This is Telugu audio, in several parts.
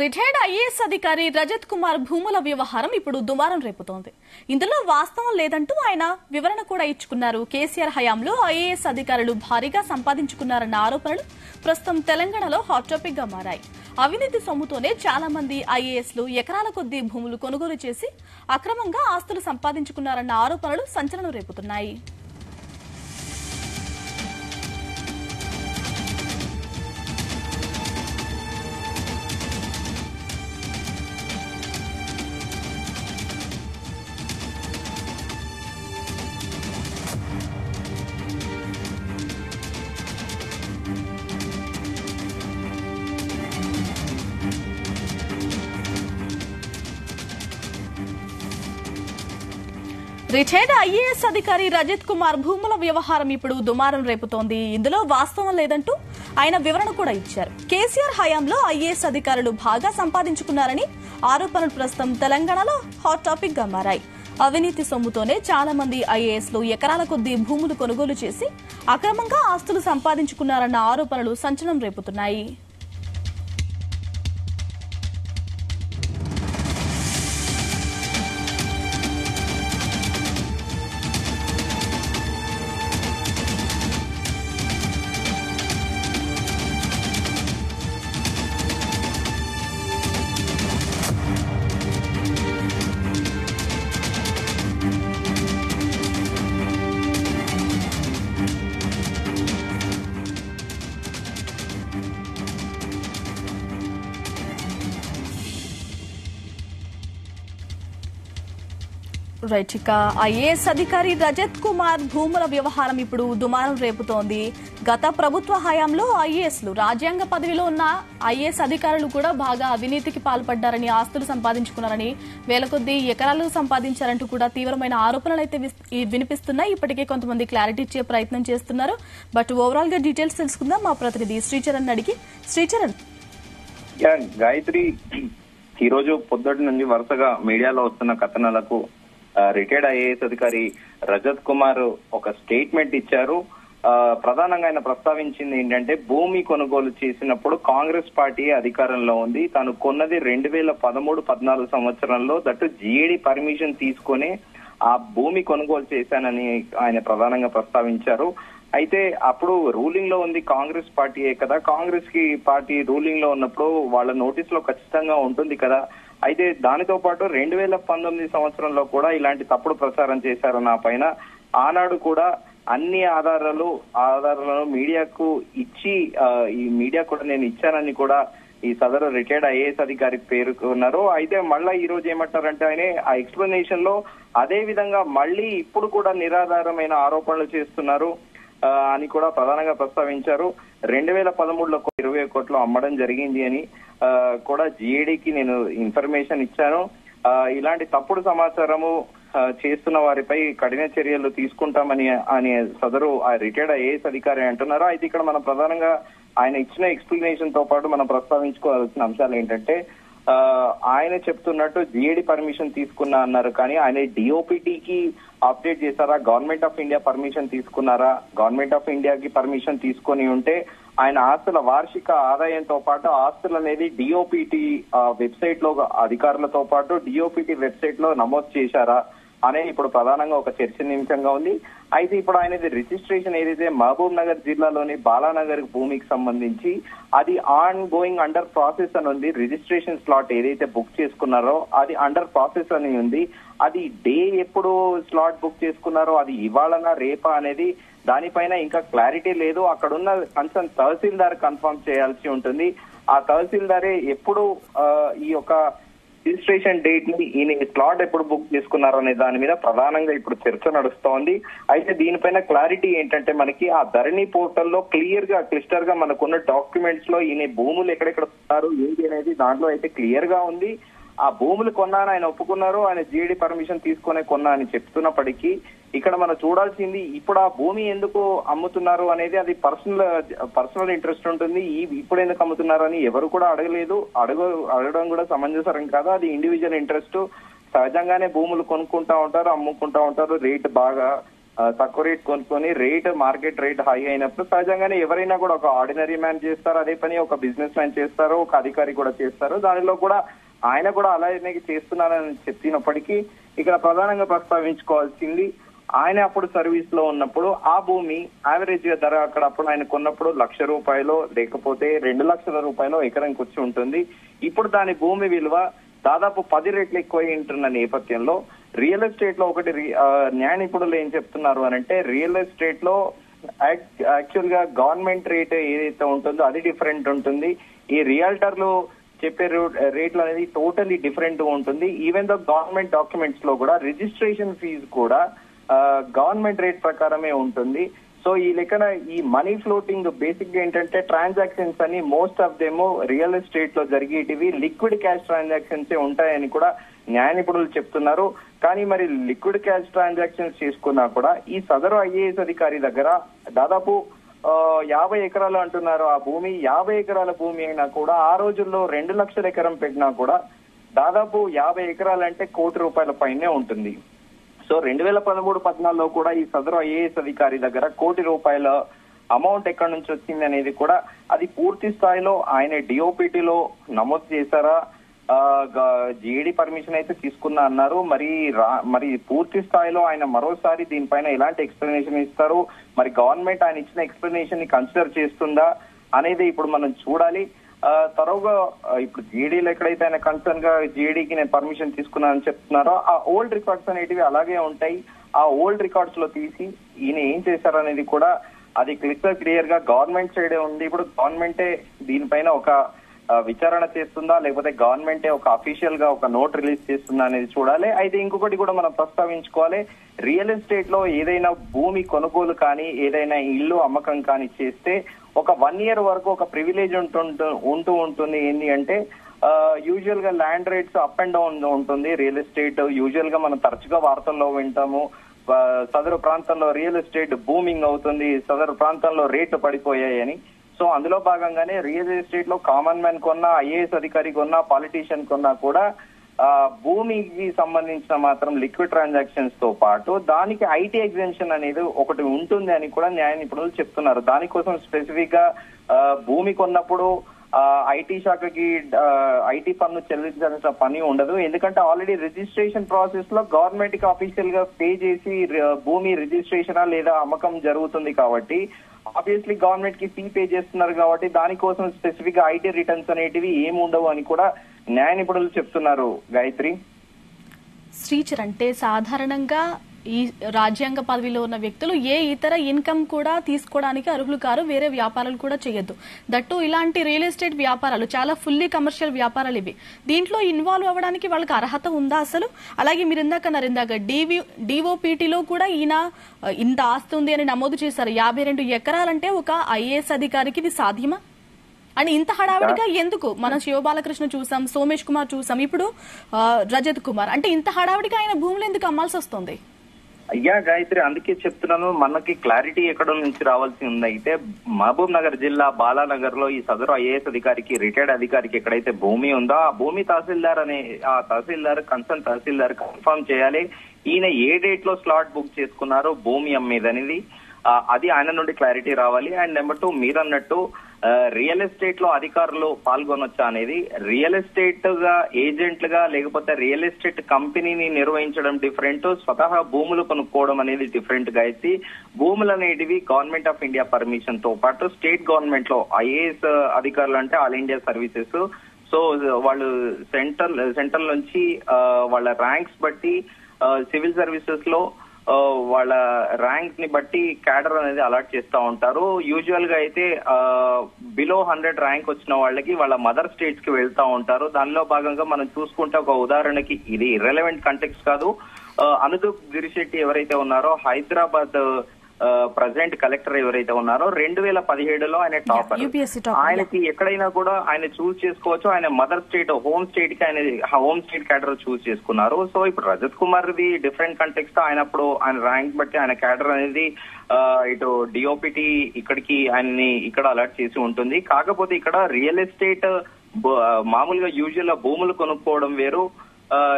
రిటైర్డ్ ఐఏఎస్ అధికారి రజత్ కుమార్ భూముల వ్యవహారం ఇప్పుడు దుమారం రేపుతోంది. ఇందులో వాస్తవం లేదంటూ ఆయన వివరణ కూడా ఇచ్చుకున్నారు. కేసీఆర్ హయాంలో ఐఏఎస్ అధికారులు భారీగా సంపాదించుకున్నారన్న ఆరోపణలు ప్రస్తుతం తెలంగాణలో హాట్ టాపిక్ గా మారాయి. అవినీతి సొమ్ముతోనే చాలా మంది ఐఏఎస్లు ఎకరాల కొద్దీ భూములు కొనుగోలు చేసి అక్రమంగా ఆస్తులు సంపాదించుకున్నారన్న ఆరోపణలు సంచలనం రేపుతున్నాయి. రిటైర్డ్ ఐఏఎస్ అధికారి రజత్ కుమార్ భూముల వ్యవహారం ఇప్పుడు దుమారం రేపుతోంది. ఇందులో వాస్తవం లేదంటూ ఆయన వివరణ కూడా ఇచ్చారు. కేసీఆర్ హయాంలో ఐఏఎస్ అధికారులు బాగా సంపాదించుకున్నారని ఆరోపణలు ప్రస్తుతం తెలంగాణలో హాట్ టాపిక్ గా మారాయి. అవినీతి సొమ్ముతోనే చాలా మంది ఐఏఎస్లు ఎకరాల కొద్దీ భూములు కొనుగోలు చేసి అక్రమంగా ఆస్తులు సంపాదించుకున్నారన్న ఆరోపణలు సంచలనం రేపుతున్నాయి. రైట్, ఇక ఐఏఎస్ అధికారి రజత్ కుమార్ భూముల వ్యవహారం ఇప్పుడు దుమారం రేపుతోంది. గత ప్రభుత్వ హయాంలో ఐఏఎస్లు రాజ్యాంగ పదవిలో ఉన్న ఐఏఎస్ అధికారులు కూడా బాగా అవినీతికి పాల్పడ్డారని, ఆస్తులు సంపాదించుకున్నారని, వేల కొద్దీ ఎకరాలు సంపాదించారంటూ కూడా తీవ్రమైన ఆరోపణలు అయితే వినిపిస్తున్నాయి. ఇప్పటికే కొంతమంది క్లారిటీ ఇచ్చే ప్రయత్నం చేస్తున్నారు. బట్ ఓవరాల్ గా డీటెయిల్స్ తెలుసుకుందాం మా ప్రతినిధి శ్రీచరణ్ అడిగి. శ్రీచరణ్, గాయత్రి, ఈ రోజు పొద్దుటి నుంచి వరుసగా మీడియాలో వస్తున్న కథనాలకు రిటైర్డ్ ఐఏఎస్ అధికారి రజత్ కుమార్ ఒక స్టేట్మెంట్ ఇచ్చారు. ప్రధానంగా ఆయన ప్రస్తావించింది ఏంటంటే, భూమి కొనుగోలు చేసినప్పుడు కాంగ్రెస్ పార్టీ అధికారంలో ఉంది, తాను కొన్నది 2013-14 సంవత్సరంలో, దట్టు జీఏడీ పర్మిషన్ తీసుకొని ఆ భూమి కొనుగోలు చేశానని ఆయన ప్రధానంగా ప్రస్తావించారు. అయితే అప్పుడు రూలింగ్ లో ఉంది కాంగ్రెస్ పార్టీయే కదా, కాంగ్రెస్ కి పార్టీ రూలింగ్ లో ఉన్నప్పుడు వాళ్ళ నోటీస్ లో ఖచ్చితంగా ఉంటుంది కదా. అయితే దానితో పాటు 2019 సంవత్సరంలో కూడా ఇలాంటి తప్పుడు ప్రచారం చేశారు నా పైన. ఆనాడు కూడా అన్ని ఆధారాలను మీడియాకు ఇచ్చి, ఈ మీడియా కూడా నేను ఇచ్చానని కూడా ఈ సదరు రిటైర్డ్ ఐఏఎస్ అధికారి పేర్కొన్నారు. అయితే మళ్ళా ఈ రోజు ఏమంటారంటే, ఆయన ఆ ఎక్స్ప్లెనేషన్ లో అదే విధంగా మళ్ళీ ఇప్పుడు కూడా నిరాధారమైన ఆరోపణలు చేస్తున్నారు అని కూడా ప్రధానంగా ప్రస్తావించారు. 2013లో 20 కోట్లు అమ్మడం జరిగింది అని కూడా జీఏడీకి నేను ఇన్ఫర్మేషన్ ఇచ్చాను. ఇలాంటి తప్పుడు సమాచారము చేస్తున్న వారిపై కఠిన చర్యలు తీసుకుంటామని అని సదరు ఆ రిటైర్డ్ ఐఏఎస్ అధికారి అంటున్నారు. అయితే ఇక్కడ మనం ప్రధానంగా ఆయన ఇచ్చిన ఎక్స్ప్లెనేషన్ తో పాటు మనం ప్రస్తావించుకోవాల్సిన అంశాలు ఏంటంటే, ఆయన చెప్తున్నట్టు జీఏడీ పర్మిషన్ తీసుకున్నా అన్నారు, కానీ ఆయన డిఓపిటికి అప్డేట్ చేశారా, గవర్నమెంట్ ఆఫ్ ఇండియా పర్మిషన్ తీసుకున్నారా? గవర్నమెంట్ ఆఫ్ ఇండియాకి పర్మిషన్ తీసుకొని ఉంటే ఆయన ఆస్తుల వార్షిక ఆదాయంతో పాటు ఆస్తులు అనేది డిఓపిటి వెబ్సైట్ లో అధికారులతో పాటు డిఓపిటి వెబ్సైట్ లో నమోదు చేశారా అనేది ఇప్పుడు ప్రధానంగా ఒక చర్చనీయాంశంగా ఉంది. అయితే ఇప్పుడు ఆయనది రిజిస్ట్రేషన్ ఏదైతే మహబూబ్ నగర్ జిల్లాలోని బాలానగర్ భూమికి సంబంధించి అది ఆన్ గోయింగ్ అండర్ ప్రాసెస్ అని ఉంది. రిజిస్ట్రేషన్ స్లాట్ ఏదైతే బుక్ చేసుకున్నారో అది అండర్ ప్రాసెస్ అని ఉంది. అది డే ఎప్పుడు స్లాట్ బుక్ చేసుకున్నారో అది ఇవాళనా రేపా అనేది దానిపైన ఇంకా క్లారిటీ లేదు. అక్కడున్న కన్సర్న్ తహసీల్దార్ కన్ఫర్మ్ చేయాల్సి ఉంటుంది. ఆ తహసీల్దారే ఎప్పుడు ఈ యొక్క రిజిస్ట్రేషన్ డేట్ ని, ఈయన స్లాట్ ఎప్పుడు బుక్ చేసుకున్నారు అనే దాని మీద ప్రధానంగా ఇప్పుడు చర్చ నడుస్తోంది. అయితే దీనిపైన క్లారిటీ ఏంటంటే, మనకి ఆ ధరణి పోర్టల్లో క్లిస్టర్ గా మనకున్న డాక్యుమెంట్స్ లో ఈయన భూములు ఎక్కడెక్కడ ఉన్నారు ఏంటి అనేది దాంట్లో అయితే క్లియర్ గా ఉంది. ఆ భూములు కొన్నాను ఆయన ఒప్పుకున్నారు, ఆయన జీఏడీ పర్మిషన్ తీసుకునే కొన్నా అని చెప్తున్నప్పటికీ ఇక్కడ మనం చూడాల్సింది ఇప్పుడు ఆ భూమి ఎందుకు అమ్ముతున్నారు అనేది అది పర్సనల్ ఇంట్రెస్ట్ ఉంటుంది. ఇప్పుడు ఎందుకు అమ్ముతున్నారు అని ఎవరు కూడా అడగలేదు. అడగడం కూడా సమంజసం కాదు. అది ఇండివిజువల్ ఇంట్రెస్ట్. సహజంగానే భూములు కొనుక్కుంటా ఉంటారు, అమ్ముకుంటా ఉంటారు, రేటు బాగా తక్కువ రేట్ కొనుక్కొని మార్కెట్ రేట్ హై అయినప్పుడు సహజంగానే ఎవరైనా కూడా ఒక ఆర్డినరీ మ్యాన్ చేస్తారు అదే పని, ఒక బిజినెస్ మ్యాన్ చేస్తారు, ఒక అధికారి కూడా చేస్తారు. దానిలో కూడా ఆయన కూడా అలానే చేస్తున్నారని చెప్పినప్పటికీ ఇక్కడ ప్రధానంగా ప్రస్తావించుకోవాల్సింది ఆయన అప్పుడు సర్వీస్ లో ఉన్నప్పుడు ఆ భూమి యావరేజ్ గా ధర అక్కడ అప్పుడు ఆయన కొన్నప్పుడు ₹1,00,000 లేకపోతే ₹2,00,000 ఎకరానికి వచ్చి ఉంటుంది. ఇప్పుడు దాని భూమి విలువ దాదాపు 10 రెట్లు ఎక్కువ ఉంటున్న నేపథ్యంలో రియల్ ఎస్టేట్ లో ఒకటి న్యాయ నిపుణులు ఏం చెప్తున్నారు అనంటే రియల్ ఎస్టేట్ లో యాక్చువల్ గా గవర్నమెంట్ రేట్ ఏదైతే ఉంటుందో అది డిఫరెంట్ ఉంటుంది. ఈ రియాల్టర్లు చెప్పే రేట్లు అనేది టోటలీ డిఫరెంట్ గా ఉంటుంది. ఈవెన్ దో గవర్నమెంట్ డాక్యుమెంట్స్ లో కూడా రిజిస్ట్రేషన్ ఫీజు కూడా గవర్నమెంట్ రేట్ ప్రకారమే ఉంటుంది. సో ఈ లెక్కన ఈ మనీ ఫ్లోటింగ్ బేసిక్ గా ఏంటంటే ట్రాన్సాక్షన్స్ అని మోస్ట్ ఆఫ్ దేమో రియల్ ఎస్టేట్ లో జరిగేటివి లిక్విడ్ క్యాష్ ట్రాన్సాక్షన్స్ ఉంటాయని కూడా న్యాయ నిపుణులు చెప్తున్నారు. కానీ మరి లిక్విడ్ క్యాష్ ట్రాన్సాక్షన్స్ చేసుకున్నా కూడా ఈ సదరు ఐఏఎస్ అధికారి దగ్గర దాదాపు 50 ఎకరాలు అంటున్నారు. ఆ భూమి 50 ఎకరాల భూమి అయినా కూడా ఆ రోజుల్లో 2 లక్షల ఎకరం పెట్టినా కూడా దాదాపు 50 ఎకరాలంటే ₹1,00,00,000 పైనే ఉంటుంది. సో 2013-14లో కూడా ఈ సదరు ఐఏఎస్ అధికారి దగ్గర ₹1,00,00,000 అమౌంట్ ఎక్కడి నుంచి వచ్చింది అనేది కూడా అది పూర్తి స్థాయిలో ఆయన డిఓపిటీలో నమోదు చేశారా, జీఏడీ పర్మిషన్ అయితే తీసుకున్నా అన్నారు. మరి పూర్తి స్థాయిలో ఆయన మరోసారి దీనిపైన ఎలాంటి ఎక్స్ప్లెనేషన్ ఇస్తారు, మరి గవర్నమెంట్ ఆయన ఇచ్చిన ఎక్స్ప్లెనేషన్ ని కన్సిడర్ చేస్తుందా అనేది ఇప్పుడు మనం చూడాలి. తరువుగా ఇప్పుడు జీడీలో ఎక్కడైతే ఆయన కన్సర్న్ గా జీడీకి నేను పర్మిషన్ తీసుకున్నానని చెప్తున్నారో ఆ ఓల్డ్ రికార్డ్స్ అనేటివి అలాగే ఉంటాయి. ఆ ఓల్డ్ రికార్డ్స్ లో తీసి ఈయన ఏం చేశారు అనేది కూడా అది క్లియర్ గా గవర్నమెంట్ సైడే ఉంది. ఇప్పుడు గవర్నమెంటే దీనిపైన ఒక విచారణ చేస్తుందా లేకపోతే గవర్నమెంటే ఒక అఫీషియల్ గా ఒక నోట్ రిలీజ్ చేస్తుందా అనేది చూడాలి. అయితే ఇంకొకటి కూడా మనం ప్రస్తావించుకోవాలి, రియల్ ఎస్టేట్ లో ఏదైనా భూమి కొనుగోలు కానీ ఏదైనా ఇల్లు అమ్మకం కానీ చేస్తే ఒక 1 year వరకు ఒక ప్రివిలేజ్ ఉంటూ ఉంటుంది. ఏంటి అంటే యూజువల్ గా land rates up and down ఉంటుంది. రియల్ ఎస్టేట్ యూజువల్ గా మనం తరచుగా వార్తల్లో వింటాము, సదరు ప్రాంతంలో రియల్ ఎస్టేట్ బూమింగ్ అవుతుంది, సదరు ప్రాంతంలో రేట్లు పడిపోయాయని. సో అందులో భాగంగానే రియల్ ఎస్టేట్ లో కామన్ మ్యాన్ కొన్నా, ఐఏఎస్ అధికారి కొన్నా, పాలిటీషియన్ కొన్నా కూడా భూమికి సంబంధించిన మాత్రం లిక్విడ్ ట్రాన్సాక్షన్స్ తో పాటు దానికి ఐటీ ఎగ్జెంప్షన్ అనేది ఒకటి ఉంటుంది అని కూడా న్యాయ నిపుణులు చెప్తున్నారు. దానికోసం స్పెసిఫిక్ గా భూమి కొన్నప్పుడు ఐటీ శాఖకి ఐటీ పన్ను చెల్లించాల్సిన పని ఉండదు. ఎందుకంటే ఆల్రెడీ రిజిస్ట్రేషన్ ప్రాసెస్ లో గవర్నమెంట్ కి అఫీషియల్ గా పే చేసి భూమి రిజిస్ట్రేషనా లేదా అమ్మకం జరుగుతుంది కాబట్టి ఆబ్వియస్లీ గవర్నమెంట్ కి ఫీ పే చేస్తున్నారు కాబట్టి దానికోసం స్పెసిఫిక్ గా ఐటీ రిటర్న్స్ అనేటివి ఏమి ఉండవు అని కూడా న్యాయ నిపుణులు చెప్తున్నారు. గాయత్రి, శ్రీచర్ అంటే సాధారణంగా ఈ రాజ్యాంగ పదవిలో ఉన్న వ్యక్తులు ఏ ఇతర ఇన్కమ్ కూడా తీసుకోవడానికి అర్హులు కారు, వేరే వ్యాపారాలు కూడా చేయొద్దు. దట్టు ఇలాంటి రియల్ ఎస్టేట్ వ్యాపారాలు చాలా ఫుల్లీ కమర్షియల్ వ్యాపారాలు ఇవి. దీంట్లో ఇన్వాల్వ్ అవ్వడానికి వాళ్ళకి అర్హత ఉందా అసలు? అలాగే మీరు ఇందాక డిఓపిటీలో కూడా ఈయన ఇంత ఆస్తి ఉంది అని నమోదు చేశారు. 52 ఎకరాలంటే ఒక ఐఏఎస్ అధికారికి ఇది సాధ్యమా? అని ఇంత హడావిడిగా ఎందుకు? మనం శివబాలకృష్ణ చూసాం, సోమేష్ కుమార్ చూసాం, ఇప్పుడు రజత్ కుమార్. అంటే ఇంత హడావిడిగా ఆయన భూములు ఎందుకు అమ్మాల్సి వస్తుంది? అయ్యా గాయత్రి, అందుకే చెప్తున్నాను, మనకి క్లారిటీ ఎక్కడ నుంచి రావాల్సి ఉంది. అయితే మహబూబ్ నగర్ జిల్లా బాలానగర్ లో ఈ సదరు ఐఏఎస్ అధికారికి, రిటైర్డ్ అధికారికి ఎక్కడైతే భూమి ఉందో ఆ భూమి తహసీల్దార్ కన్సర్న్ తహసీల్దార్ కన్ఫర్మ్ చేయాలి ఈయన ఏ డేట్ లో స్లాట్ బుక్ చేసుకున్నారో భూమి అమ్మేదనేది. అది ఆయన నుండి క్లారిటీ రావాలి. అండ్ నెంబర్ 2, మీరు అన్నట్టు రియల్ ఎస్టేట్ లో అధికారులు పాల్గొనొచ్చా అనేది, రియల్ ఎస్టేట్ గా ఏజెంట్లుగా లేకపోతే రియల్ ఎస్టేట్ కంపెనీని నిర్వహించడం డిఫరెంట్, స్వతహా భూములు కొనుక్కోవడం అనేది డిఫరెంట్ గా అయితే భూములు అనేటివి గవర్నమెంట్ ఆఫ్ ఇండియా పర్మిషన్ తో పాటు స్టేట్ గవర్నమెంట్ లో ఐఏఎస్ అధికారులు అంటే ఆల్ ఇండియా సర్వీసెస్, సో వాళ్ళు సెంట్రల్ నుంచి వాళ్ళ ర్యాంక్స్ బట్టి సివిల్ సర్వీసెస్ లో వాళ్ళ ర్యాంక్ ని బట్టి క్యాడర్ అనేది అలాట్ చేస్తూ ఉంటారు. యూజువల్ గా అయితే బిలో 100 ర్యాంక్ వచ్చిన వాళ్ళకి వాళ్ళ మదర్ స్టేట్స్ కి వెళ్తా ఉంటారు. దానిలో భాగంగా మనం చూసుకుంటే ఒక ఉదాహరణకి, ఇది ఇర్రెలవెంట్ కంటెక్స్ట్ కాదు, అనుదూప్ గిరిశెట్టి ఎవరైతే ఉన్నారో హైదరాబాద్ ప్రెసిడెంట్ కలెక్టర్ ఎవరైతే ఉన్నారో 2017లో ఆయన టాపర్. ఆయనకి ఎక్కడైనా కూడా ఆయన చూస్ చేసుకోవచ్చు. ఆయన మదర్ స్టేట్ హోమ్ స్టేట్ కి ఆయన హోమ్ స్టేట్ క్యాడర్ చూస్ చేసుకున్నారు. సో ఇప్పుడు Rajat Kumar the different context, ఆయనప్పుడు ఆయన ర్యాంక్ బట్టి ఆయన క్యాడర్ అనేది ఇటు డిఓపిటి ఇక్కడికి ఆయన్ని ఇక్కడ అలర్ట్ చేసి ఉంటుంది. కాకపోతే ఇక్కడ రియల్ ఎస్టేట్ మామూలుగా యూజువల్ భూములు కొనుక్కోవడం వేరు,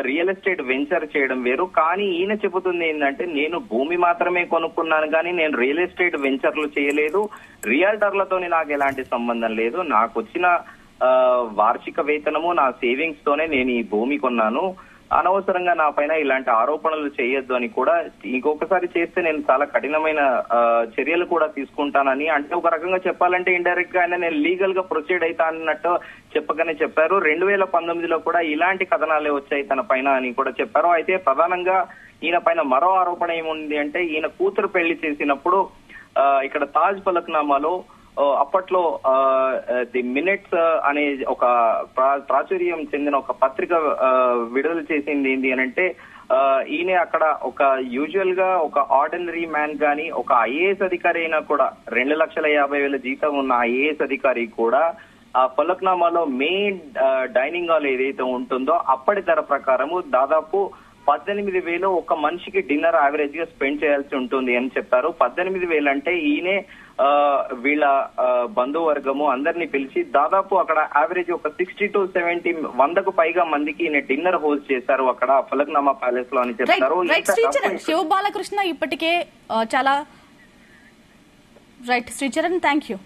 రియల్ ఎస్టేట్ వెంచర్ చేయడం వేరు. కానీ ఈయన చెబుతుంది ఏంటంటే నేను భూమి మాత్రమే కొనుక్కున్నాను కానీ నేను రియల్ ఎస్టేట్ వెంచర్లు చేయలేదు, రియల్టర్లతోని నాకు ఎలాంటి సంబంధం లేదు, నాకు వచ్చిన వార్షిక వేతనము నా సేవింగ్స్ తోనే నేను ఈ భూమి కొన్నాను, అనవసరంగా నా పైన ఇలాంటి ఆరోపణలు చేయొద్దు అని కూడా, ఇంకొకసారి చేస్తే నేను చాలా కఠినమైన చర్యలు కూడా తీసుకుంటానని, అంటే ఒక రకంగా చెప్పాలంటే ఇండైరెక్ట్ గా ఆయన నేను లీగల్ గా ప్రొసీడ్ అవుతా అన్నట్టు చెప్పగానే చెప్పారు. 2019లో కూడా ఇలాంటి కథనాలే వచ్చాయి తన పైన అని కూడా చెప్పారు. అయితే ప్రధానంగా ఈయన పైన మరో ఆరోపణ ఏముంది అంటే ఈయన కూతురు పెళ్లి చేసినప్పుడు ఇక్కడ తాజ్ ఫలక్నామాలో అప్పట్లో ది మినిట్స్ అనే ఒక ప్రాచుర్యం చెందిన ఒక పత్రిక విడుదల చేసింది ఏంటి అని అంటే ఈయన అక్కడ ఒక యూజువల్ గా ఒక ఆర్డినరీ మ్యాన్ గాని ఒక ఐఏఎస్ అధికారి అయినా కూడా 2,50,000 జీతం ఉన్న ఐఏఎస్ అధికారి కూడా ఆ ఫలక్నామాలో మెయిన్ డైనింగ్ హాల్ ఏదైతే ఉంటుందో అప్పటి ధర ప్రకారము దాదాపు 18,000 ఒక మనిషికి డిన్నర్ యావరేజ్ గా స్పెండ్ చేయాల్సి ఉంటుంది అని చెప్పారు. 18,000 అంటే ఈయనే వీళ్ళ బంధువర్గము అందరినీ పిలిచి దాదాపు అక్కడ యావరేజ్ ఒక 60 to 70 100కు పైగా మందికి ఈయన డిన్నర్ హోస్ట్ చేశారు అక్కడ ఫలక్నామా ప్యాలెస్ లో అని చెప్తారు. శివ బాలకృష్ణ ఇప్పటికే చాలా రైట్ శ్రీచరణ్, థ్యాంక్ యూ.